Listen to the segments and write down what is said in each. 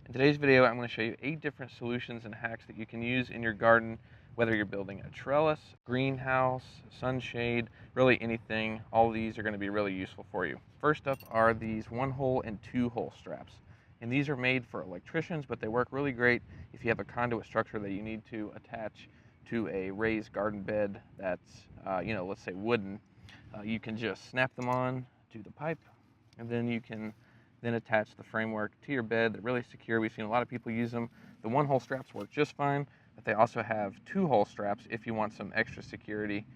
In today's video, I'm going to show you 8 different solutions and hacks that you can use in your garden, whether you're building a trellis, greenhouse, sunshade, really anything. All of these are going to be really useful for you. First up are these 1-hole and 2-hole straps. And these are made for electricians, but they work really great if you have a conduit structure that you need to attach to a raised garden bed that's, let's say wooden. You can just snap them on to the pipe, and then you can attach the framework to your bed. They're really secure. We've seen a lot of people use them. The 1-hole straps work just fine, but they also have 2-hole straps if you want some extra security.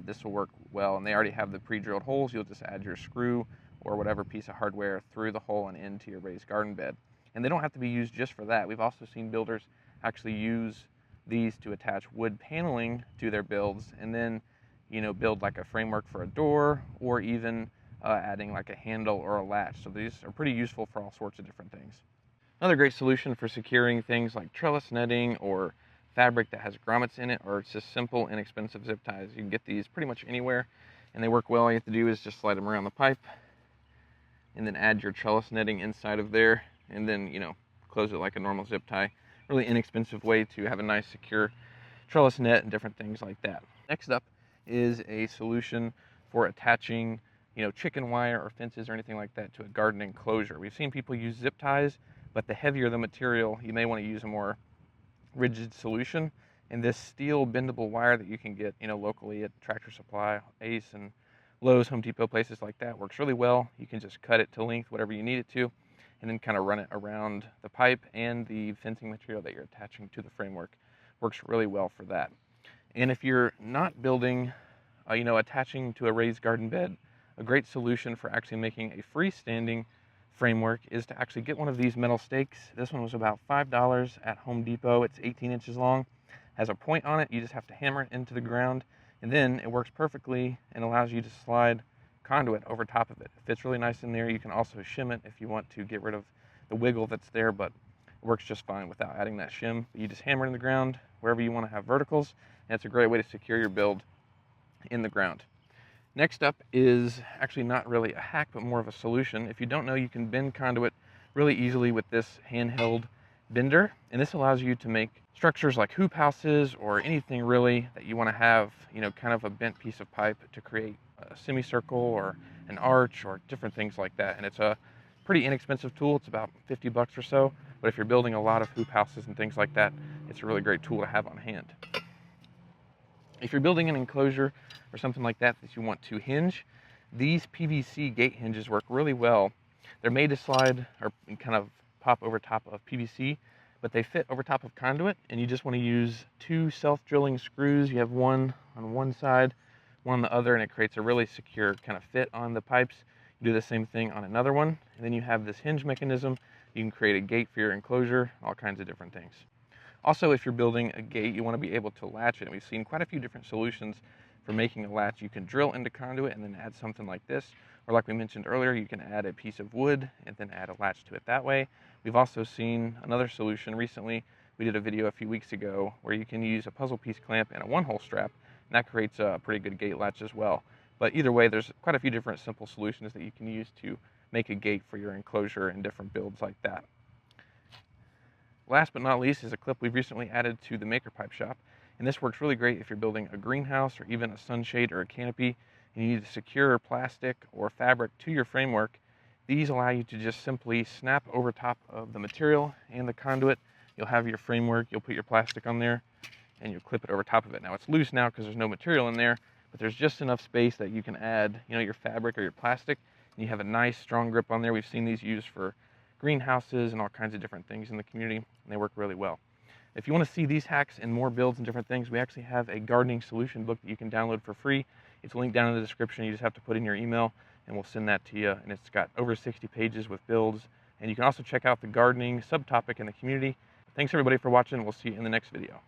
This will work well, and they already have the pre-drilled holes. You'll just add your screw or whatever piece of hardware through the hole and into your raised garden bed. And they don't have to be used just for that. We've also seen builders actually use these to attach wood paneling to their builds, and then build like a framework for a door, or even adding like a handle or a latch. So these are pretty useful for all sorts of different things. Another great solution for securing things like trellis netting or fabric that has grommets in it, or it's just simple, inexpensive zip ties. You can get these pretty much anywhere, and they work well. All you have to do is just slide them around the pipe, and then add your trellis netting inside of there, and then close it like a normal zip tie. Really inexpensive way to have a nice secure trellis net and different things like that. Next up is a solution for attaching chicken wire or fences or anything like that to a garden enclosure. We've seen people use zip ties, but the heavier the material, you may want to use a more rigid solution. And this steel bendable wire that you can get locally at Tractor Supply, Ace, and Lowe's, Home Depot, places like that, works really well. You can just cut it to length, whatever you need it to, and then kind of run it around the pipe and the fencing material that you're attaching to the framework. Works really well for that. And if you're not building, attaching to a raised garden bed, a great solution for actually making a freestanding framework is to actually get one of these metal stakes. This one was about $5 at Home Depot. It's 18 inches long, has a point on it. You just have to hammer it into the ground, and then it works perfectly and allows you to slide conduit over top of it. It fits really nice in there. You can also shim it if you want to get rid of the wiggle that's there, but it works just fine without adding that shim. You just hammer it in the ground wherever you want to have verticals, and it's a great way to secure your build in the ground. Next up is actually not really a hack, but more of a solution. If you don't know, you can bend conduit really easily with this handheld bender, and this allows you to make structures like hoop houses or anything really that you want to have, kind of a bent piece of pipe to create a semicircle or an arch or different things like that. And it's a pretty inexpensive tool. It's about 50 bucks or so, but if you're building a lot of hoop houses and things like that, it's a really great tool to have on hand. If you're building an enclosure or something like that that you want to hinge, these PVC gate hinges work really well. They're made to slide or kind of pop over top of PVC, but they fit over top of conduit, and you just want to use 2 self-drilling screws. You have one on one side, one on the other, and it creates a really secure kind of fit on the pipes. You do the same thing on another one, and then you have this hinge mechanism. You can create a gate for your enclosure, all kinds of different things. Also, if you're building a gate, you want to be able to latch it. And we've seen quite a few different solutions for making a latch. You can drill into conduit and then add something like this. Or like we mentioned earlier, you can add a piece of wood and then add a latch to it that way. We've also seen another solution recently. We did a video a few weeks ago where you can use a puzzle piece clamp and a 1-hole strap, and that creates a pretty good gate latch as well. But either way, there's quite a few different simple solutions that you can use to make a gate for your enclosure and different builds like that. Last but not least is a clip we've recently added to the Maker Pipe Shop, and this works really great if you're building a greenhouse or even a sunshade or a canopy, and you need to secure plastic or fabric to your framework. These allow you to just simply snap over top of the material and the conduit. You'll have your framework, you'll put your plastic on there, and you'll clip it over top of it. Now it's loose now because there's no material in there, but there's just enough space that you can add your fabric or your plastic, and you have a nice strong grip on there. We've seen these used for greenhouses and all kinds of different things in the community, and they work really well. If you want to see these hacks and more builds and different things, we actually have a gardening solution book that you can download for free. It's linked down in the description. You just have to put in your email and we'll send that to you, and it's got over 60 pages with builds. And you can also check out the gardening subtopic in the community. Thanks everybody for watching. We'll see you in the next video.